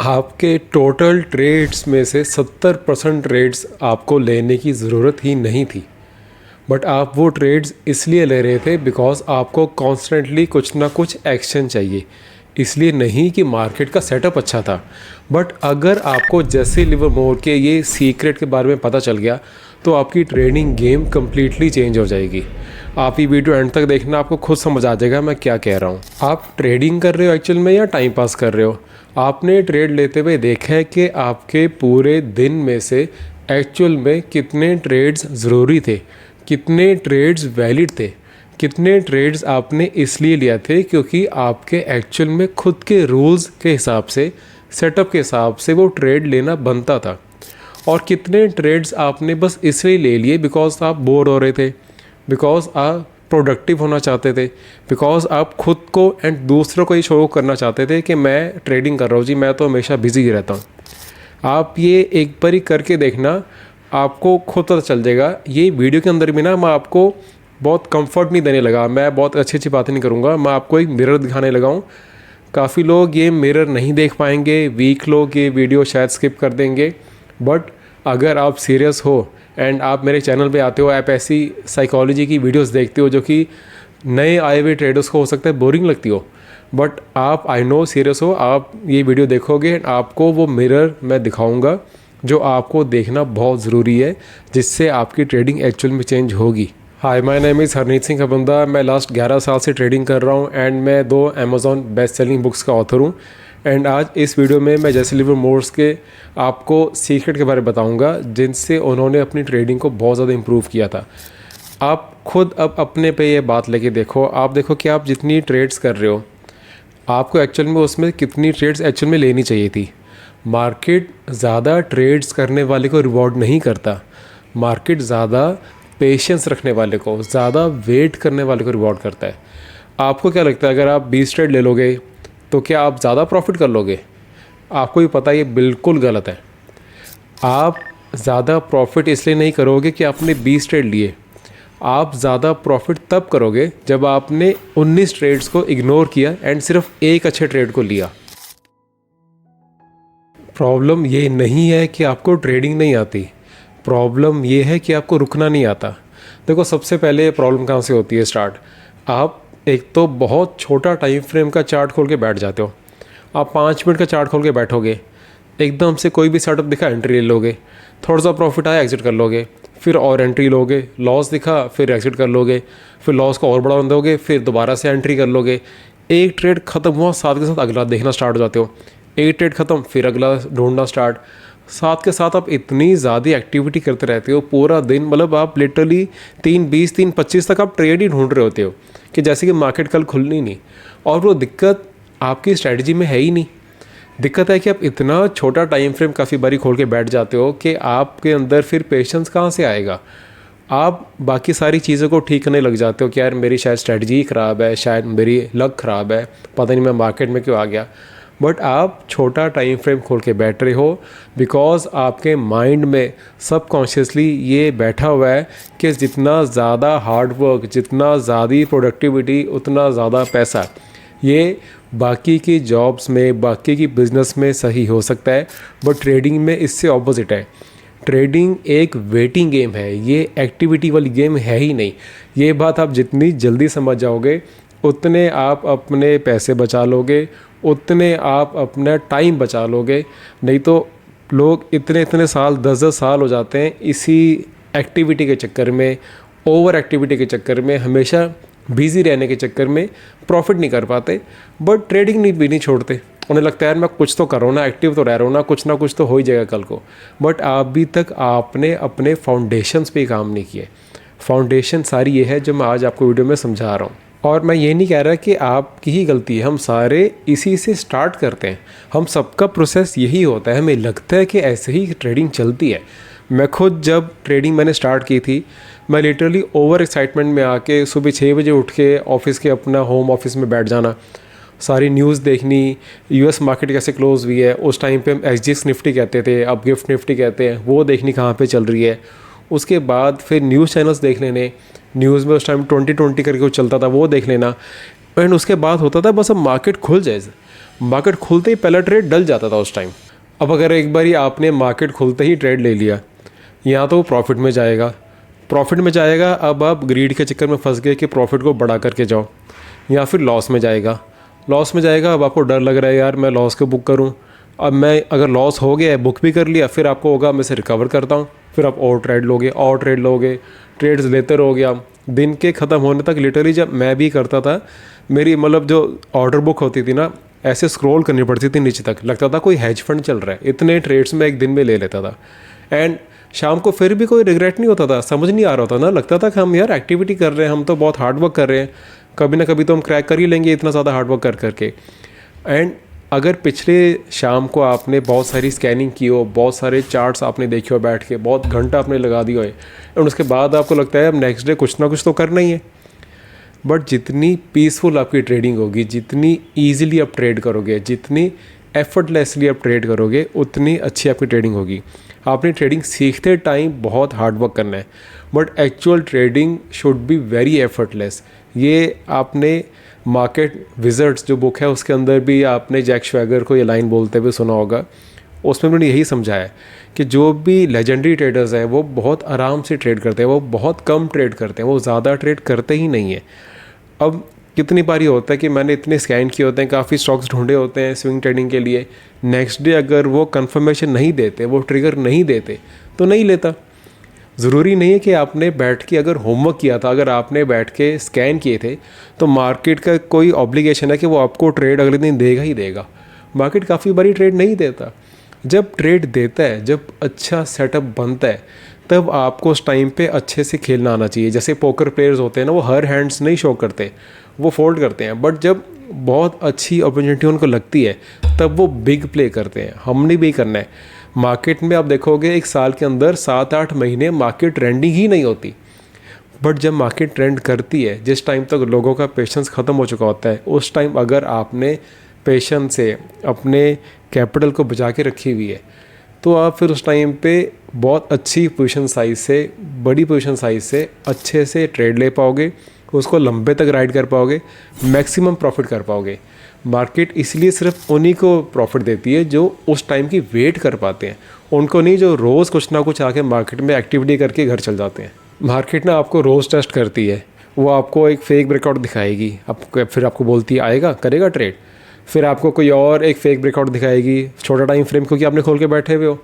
आपके total trades में से 70% ट्रेड्स आपको लेने की ज़रूरत ही नहीं थी, बट आप वो ट्रेड्स इसलिए ले रहे थे बिकॉज आपको कॉन्स्टेंटली कुछ ना कुछ एक्शन चाहिए। इसलिए नहीं कि मार्केट का सेटअप अच्छा था, बट अगर आपको जैसे लिवरमोर के ये सीक्रेट के बारे में पता चल गया तो आपकी ट्रेडिंग गेम कम्प्लीटली चेंज हो जाएगी। आप ये वीडियो एंड तक देखना, आपको खुद समझ आ जाएगा मैं क्या कह रहा हूँ। आप ट्रेडिंग कर रहे हो एक्चुअल में या टाइम पास कर रहे हो? आपने ट्रेड लेते हुए देखा है कि आपके पूरे दिन में से एक्चुअल में कितने ट्रेड्स ज़रूरी थे, कितने ट्रेड्स वैलिड थे, कितने ट्रेड्स आपने इसलिए लिया थे क्योंकि आपके एक्चुअल में खुद के रूल्स के हिसाब से, सेटअप के हिसाब से वो ट्रेड लेना बनता था, और कितने ट्रेड्स आपने बस इसलिए ले लिए बिकॉज आप बोर हो रहे थे, बिकॉज आप प्रोडक्टिव होना चाहते थे, बिकॉज आप खुद को एंड दूसरों को ये शो करना चाहते थे कि मैं ट्रेडिंग कर रहा हूँ जी, मैं तो हमेशा बिजी ही रहता हूँ। आप ये एक बार ही करके देखना, आपको खुद पता चल जाएगा। ये वीडियो के अंदर भी ना मैं आपको बहुत कंफर्ट नहीं देने लगा, मैं बहुत अच्छी अच्छी बातें नहीं करूँगा, मैं आपको एक मिरर दिखाने लगा हूँ। काफ़ी लोग ये मिरर नहीं देख पाएंगे, वीक लोग ये वीडियो शायद स्किप कर देंगे, बट अगर आप सीरियस हो एंड आप मेरे चैनल पे आते हो, आप ऐसी साइकोलॉजी की वीडियोस देखते हो जो कि नए आए हुए ट्रेडर्स को हो सकता है बोरिंग लगती हो, बट आप आई नो सीरियस हो, आप ये वीडियो देखोगे एंड आपको वो मिरर मैं दिखाऊंगा जो आपको देखना बहुत ज़रूरी है, जिससे आपकी ट्रेडिंग एक्चुअल में चेंज होगी। Hi, my name is Harneet Singh Khabanda. मैं लास्ट 11 साल से ट्रेडिंग कर रहा हूँ एंड मैं 2 अमेज़ॉन बेस्ट सेलिंग बुक्स का ऑथर हूँ। एंड आज इस वीडियो में मैं जैसे लिवरमोर के आपको सीक्रेट के बारे में बताऊंगा जिनसे उन्होंने अपनी ट्रेडिंग को बहुत ज़्यादा इम्प्रूव किया था। आप खुद अब अपने पे ये बात लेके देखो, आप देखो कि आप जितनी ट्रेड्स कर रहे हो, आपको एक्चुअल में उसमें कितनी ट्रेड्स एक्चुअल में लेनी चाहिए थी। मार्केट ज़्यादा ट्रेड्स करने वाले को रिवॉर्ड नहीं करता, मार्केट ज़्यादा पेशेंस रखने वाले को, ज़्यादा वेट करने वाले को रिवॉर्ड करता है। आपको क्या लगता है अगर आप 20 ट्रेड ले लोगे तो क्या आप ज़्यादा प्रॉफिट कर लोगे? आपको भी पता है ये बिल्कुल गलत है। आप ज़्यादा प्रॉफिट इसलिए नहीं करोगे कि आपने 20 ट्रेड लिए, आप ज़्यादा प्रॉफिट तब करोगे जब आपने 19 ट्रेड्स को इग्नोर किया एंड सिर्फ एक अच्छे ट्रेड को लिया। प्रॉब्लम ये नहीं है कि आपको ट्रेडिंग नहीं आती, प्रॉब्लम ये है कि आपको रुकना नहीं आता। देखो, सबसे पहले प्रॉब्लम कहाँ से होती है स्टार्ट? आप एक तो बहुत छोटा टाइम फ्रेम का चार्ट खोल के बैठ जाते हो। आप 5 मिनट का चार्ट खोल के बैठोगे, एकदम से कोई भी सेटअप दिखा एंट्री ले लोगे, थोड़ा सा प्रॉफिट आया एग्जिट कर लोगे, फिर और एंट्री लोगे, लॉस दिखा फिर एग्जिट कर लोगे, फिर लॉस को और बढ़ा दोगे, फिर दोबारा से एंट्री कर लोगे। एक ट्रेड ख़त्म हुआ, साथ के साथ अगला देखना स्टार्ट हो जाते हो। एक ट्रेड ख़त्म, फिर अगला ढूंढना स्टार्ट। साथ के साथ आप इतनी ज़्यादा एक्टिविटी करते रहते हो पूरा दिन, मतलब आप लिटरली 3:20 3:25 तक आप ट्रेड ही ढूंढ रहे होते हो कि जैसे कि मार्केट कल खुलनी नहीं। और वो दिक्कत आपकी स्ट्रैटेजी में है ही नहीं, दिक्कत है कि आप इतना छोटा टाइम फ्रेम काफ़ी बारी खोल के बैठ जाते हो कि आपके अंदर फिर पेशेंस कहाँ से आएगा। आप बाकी सारी चीज़ों को ठीक करने लग जाते हो कि यार मेरी शायद स्ट्रैटेजी ख़राब है, शायद मेरी लक ख़राब है, पता नहीं मैं मार्केट में क्यों आ गया। बट आप छोटा टाइम फ्रेम खोल के बैठ रहे हो बिकॉज आपके माइंड में सबकॉन्शियसली ये बैठा हुआ है कि जितना ज़्यादा हार्ड वर्क, जितना ज़्यादा प्रोडक्टिविटी, उतना ज़्यादा पैसा। ये बाकी की जॉब्स में, बाकी की बिज़नेस में सही हो सकता है, बट ट्रेडिंग में इससे ऑपोजिट है। ट्रेडिंग एक वेटिंग गेम है, ये एक्टिविटी वाली गेम है ही नहीं। ये बात आप जितनी जल्दी समझ जाओगे उतने आप अपने पैसे बचा लोगे, उतने आप अपना टाइम बचा लोगे। नहीं तो लोग इतने इतने साल, 10-10 साल हो जाते हैं इसी एक्टिविटी के चक्कर में, ओवर एक्टिविटी के चक्कर में, हमेशा बिज़ी रहने के चक्कर में प्रॉफिट नहीं कर पाते, बट ट्रेडिंग नहीं भी नहीं छोड़ते। उन्हें लगता है यार मैं कुछ तो कर रहा हूँ ना, एक्टिव तो रह रहा हूँ ना, कुछ ना कुछ तो हो ही जाएगा कल को। बट अभी तक आपने अपने फाउंडेशंस पे काम नहीं किए। फाउंडेशन सारी ये है जो मैं आज आपको वीडियो में समझा रहा हूँ। और मैं ये नहीं कह रहा कि आपकी ही गलती है, हम सारे इसी से स्टार्ट करते हैं, हम सबका प्रोसेस यही होता है। हमें लगता है कि ऐसे ही ट्रेडिंग चलती है। मैं खुद जब ट्रेडिंग मैंने स्टार्ट की थी, मैं लिटरली ओवर एक्साइटमेंट में आके सुबह 6 बजे उठ के ऑफिस के अपना होम ऑफिस में बैठ जाना, सारी न्यूज़ देखनी, यूएस मार्केट कैसे क्लोज हुई है, उस टाइम पे हम एसजीएक्स निफ्टी कहते थे, अब गिफ्ट निफ्टी कहते हैं, वो देखनी कहाँ पे चल रही है। उसके बाद फिर न्यूज़ चैनल्स देख लेने, न्यूज़ में उस टाइम 2020 करके कुछ चलता था वो देख लेना। एंड उसके बाद होता था बस अब मार्केट खुल जाए, मार्केट खुलते ही पहला ट्रेड डल जाता था उस टाइम। अब अगर एक बारी आपने मार्केट खुलते ही ट्रेड ले लिया, यहाँ तो वो प्रॉफिट में जाएगा, अब आप ग्रीड के चक्कर में फंस गए कि प्रॉफिट को बढ़ा करके जाओ, या फिर लॉस में जाएगा, अब आपको डर लग रहा है यार मैं लॉस को बुक करूँ, अब मैं अगर लॉस हो गया है बुक भी कर लिया, फिर आपको होगा मैं इसे रिकवर करता हूँ, फिर आप और ट्रेड लोगे, ट्रेड्स लेते रहोगे आप दिन के ख़त्म होने तक। लिटरली जब मैं भी करता था, मेरी मतलब जो ऑर्डर बुक होती थी ना, ऐसे स्क्रॉल करनी पड़ती थी नीचे तक, लगता था कोई हेज फंड चल रहा है, इतने ट्रेड्स में एक दिन में ले लेता था। एंड शाम को फिर भी कोई रिग्रेट नहीं होता था, समझ नहीं आ रहा था ना, लगता था कि हम यार एक्टिविटी कर रहे हैं, हम तो बहुत हार्ड वर्क कर रहे हैं, कभी ना कभी तो हम क्रैक कर ही लेंगे इतना ज़्यादा हार्ड वर्क कर करके। एंड अगर पिछले शाम को आपने बहुत सारी स्कैनिंग की हो, बहुत सारे चार्ट्स आपने देखे हो बैठ के, बहुत घंटा आपने लगा दिया हो, और उसके बाद आपको लगता है अब नेक्स्ट डे कुछ ना कुछ तो करना ही है, बट जितनी पीसफुल आपकी ट्रेडिंग होगी, जितनी ईजिली आप ट्रेड करोगे, जितनी एफर्टलेसली आप ट्रेड करोगे, उतनी अच्छी आपकी ट्रेडिंग होगी। आपने ट्रेडिंग सीखते टाइम बहुत हार्ड वर्क करना है, but actual trading should be very effortless. ये आपने मार्केट विजर्ड्स जो बुक है उसके अंदर भी आपने जैक श्वैगर को ये लाइन बोलते हुए सुना होगा, उसमें उन्होंने यही समझाया कि जो भी लेजेंडरी ट्रेडर्स हैं वो बहुत आराम से ट्रेड करते हैं, वो बहुत कम ट्रेड करते हैं, वो ज़्यादा ट्रेड करते ही नहीं है। अब कितनी बारी होता है कि मैंने इतने स्कैन किए होते हैं, काफ़ी स्टॉक्स ढूंढे होते हैं स्विंग ट्रेडिंग के लिए, नेक्स्ट डे अगर वो कंफर्मेशन नहीं देते, वो ट्रिगर नहीं देते तो नहीं लेता। ज़रूरी नहीं है कि आपने बैठ के अगर होमवर्क किया था, अगर आपने बैठ के स्कैन किए थे तो मार्केट का कोई ऑब्लिगेशन है कि वो आपको ट्रेड अगले दिन देगा ही देगा। मार्केट काफ़ी बारी ट्रेड नहीं देता। जब ट्रेड देता है, जब अच्छा सेटअप बनता है, तब आपको उस टाइम पे अच्छे से खेलना आना चाहिए। जैसे पोकर प्लेयर्स होते हैं ना, वो हर हैंड्स नहीं शो करते, वो फोल्ड करते हैं, बट जब बहुत अच्छी अपॉर्चुनिटी उनको लगती है तब वो बिग प्ले करते हैं। हमने भी करना है। मार्केट में आप देखोगे एक साल के अंदर 7-8 महीने मार्केट ट्रेंडिंग ही नहीं होती, बट जब मार्केट ट्रेंड करती है, जिस टाइम तक लोगों का पेशेंस ख़त्म हो चुका होता है, उस टाइम अगर आपने पेशेंस से अपने कैपिटल को बचा के रखी हुई है, तो आप फिर उस टाइम पे बहुत अच्छी पोजीशन साइज से, बड़ी पोजीशन साइज से अच्छे से ट्रेड ले पाओगे, उसको लंबे तक राइड कर पाओगे, मैक्सिमम प्रॉफिट कर पाओगे। मार्केट इसलिए सिर्फ उन्हीं को प्रॉफिट देती है जो उस टाइम की वेट कर पाते हैं, उनको नहीं जो रोज़ कुछ ना कुछ आके मार्केट में एक्टिविटी करके घर चल जाते हैं। मार्केट ना आपको रोज़ टेस्ट करती है, वो आपको एक फेक ब्रेकआउट दिखाएगी, आपको फिर आपको बोलती है आएगा करेगा ट्रेड, फिर आपको कोई और एक फेक ब्रेकआउट दिखाएगी छोटा टाइम फ्रेम क्योंकि आपने खोल के बैठे हुए हो,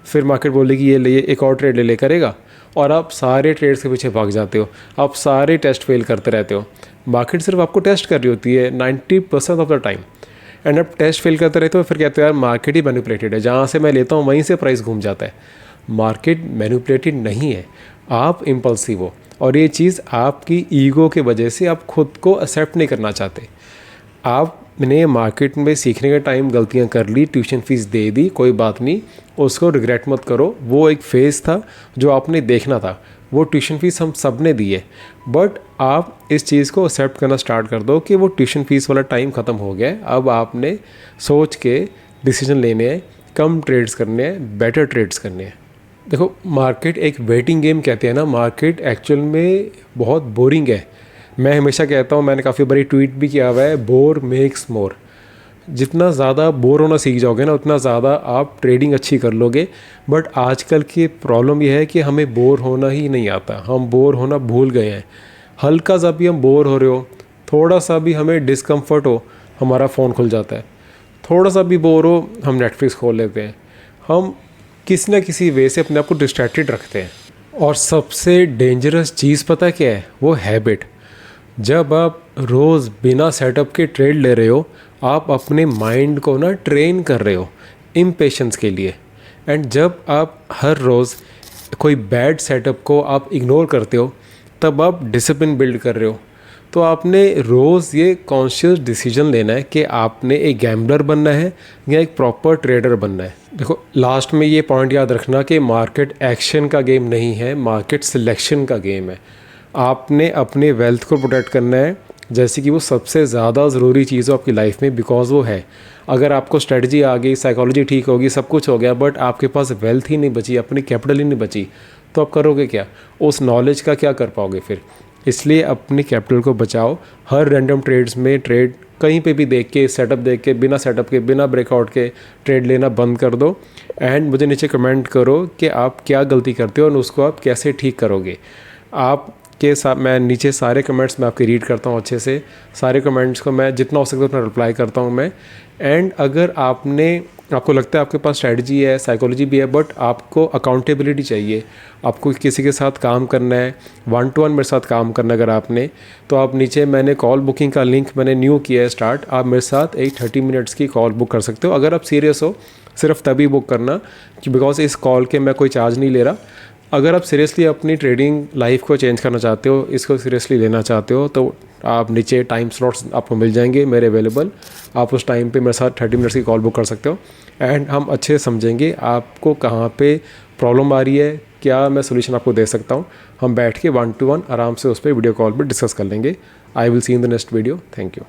फिर मार्केट बोलेगी ये ले एक और ट्रेड ले करेगा, और आप सारे ट्रेड्स के पीछे भाग जाते हो, आप सारे टेस्ट फेल करते रहते हो। मार्केट सिर्फ आपको टेस्ट कर रही होती है 90% ऑफ द टाइम, एंड आप टेस्ट फेल करते रहते हो, फिर कहते हो यार मार्केट ही मैनिपुलेटेड है, जहाँ से मैं लेता हूँ वहीं से प्राइस घूम जाता है। मार्केट मैनिपुलेटेड नहीं है, आप इम्पल्सिव हो, और ये चीज़ आपकी ईगो के वजह से आप खुद को एक्सेप्ट नहीं करना चाहते। आपने मार्केट में सीखने के टाइम गलतियां कर ली, ट्यूशन फीस दे दी, कोई बात नहीं, उसको रिग्रेट मत करो, वो एक फेज़ था जो आपने देखना था, वो ट्यूशन फीस हम सब ने दी है, बट आप इस चीज़ को एक्सेप्ट करना स्टार्ट कर दो कि वो ट्यूशन फीस वाला टाइम ख़त्म हो गया है। अब आपने सोच के डिसीजन लेने हैं, कम ट्रेड्स करने हैं, बेटर ट्रेड्स करने हैं। देखो मार्केट एक वेटिंग गेम कहते हैं ना, मार्केट एक्चुअल में बहुत बोरिंग है। मैं हमेशा कहता हूँ, मैंने काफ़ी बारी ट्वीट भी किया हुआ है, बोर मेक्स मोर। जितना ज़्यादा बोर होना सीख जाओगे ना, उतना ज़्यादा आप ट्रेडिंग अच्छी कर लोगे। बट आजकल की प्रॉब्लम यह है कि हमें बोर होना ही नहीं आता, हम बोर होना भूल गए हैं। हल्का सा भी हम बोर हो रहे हो, थोड़ा सा भी हमें डिस्कम्फर्ट हो, हमारा फ़ोन खुल जाता है, थोड़ा सा भी बोर हो हम नेटफ्लिक्स खोल लेते हैं, हम किसी न किसी वे से अपने आप को डिस्ट्रैक्टेड रखते हैं। और सबसे डेंजरस चीज़ पता क्या है? वो हैबिट। जब आप रोज़ बिना सेटअप के ट्रेड ले रहे हो, आप अपने माइंड को ना ट्रेन कर रहे हो इम्पेशेंस के लिए। एंड जब आप हर रोज़ कोई बैड सेटअप को आप इग्नोर करते हो, तब आप डिसिप्लिन बिल्ड कर रहे हो। तो आपने रोज़ ये कॉन्शियस डिसीजन लेना है कि आपने एक गैम्बलर बनना है या एक प्रॉपर ट्रेडर बनना है। देखो लास्ट में ये पॉइंट याद रखना कि मार्केट एक्शन का गेम नहीं है, मार्केट सिलेक्शन का गेम है। आपने अपने वेल्थ को प्रोटेक्ट करना है, जैसे कि वो सबसे ज़्यादा ज़रूरी चीज़ हो आपकी लाइफ में, बिकॉज़ वो है। अगर आपको स्ट्रेटजी आ गई, साइकोलॉजी ठीक होगी, सब कुछ हो गया, बट आपके पास वेल्थ ही नहीं बची, अपनी कैपिटल ही नहीं बची, तो आप करोगे क्या? उस नॉलेज का क्या कर पाओगे फिर? इसलिए अपनी कैपिटल को बचाओ, हर रैंडम ट्रेड्स में ट्रेड कहीं पे भी देख के, सेटअप देख के, बिना सेटअप के, बिना ब्रेकआउट के ट्रेड लेना बंद कर दो। एंड मुझे नीचे कमेंट करो कि आप क्या गलती करते हो और उसको आप कैसे ठीक करोगे। आपके साथ मैं नीचे सारे कमेंट्स मैं आपके रीड करता हूँ अच्छे से, सारे कमेंट्स को मैं जितना हो सकता है उतना रिप्लाई करता हूँ मैं। एंड अगर आपको लगता है आपके पास स्ट्रैटेजी है, साइकोलॉजी भी है, बट आपको अकाउंटेबिलिटी चाहिए, आपको किसी के साथ काम करना है, 1-to-1 मेरे साथ काम करना है अगर आपने, तो आप नीचे मैंने कॉल बुकिंग का लिंक मैंने न्यू किया है स्टार्ट, आप मेरे साथ एक 30 मिनट्स की कॉल बुक कर सकते हो। अगर आप सीरियस हो सिर्फ तभी बुक करना, कि बिकॉज इस कॉल के मैं कोई चार्ज नहीं ले रहा। अगर आप सीरियसली अपनी ट्रेडिंग लाइफ को चेंज करना चाहते हो, इसको सीरियसली लेना चाहते हो, तो आप नीचे टाइम स्लॉट्स आपको मिल जाएंगे मेरे अवेलेबल। आप उस टाइम पे मेरे साथ 30 मिनट्स की कॉल बुक कर सकते हो एंड हम अच्छे से समझेंगे आपको कहाँ पे प्रॉब्लम आ रही है, क्या मैं सोल्यूशन आपको दे सकता हूँ। हम बैठ के 1-to-1 आराम से उस पर वीडियो कॉल पर डिस्कस कर लेंगे। I will see in the next video. Thank you.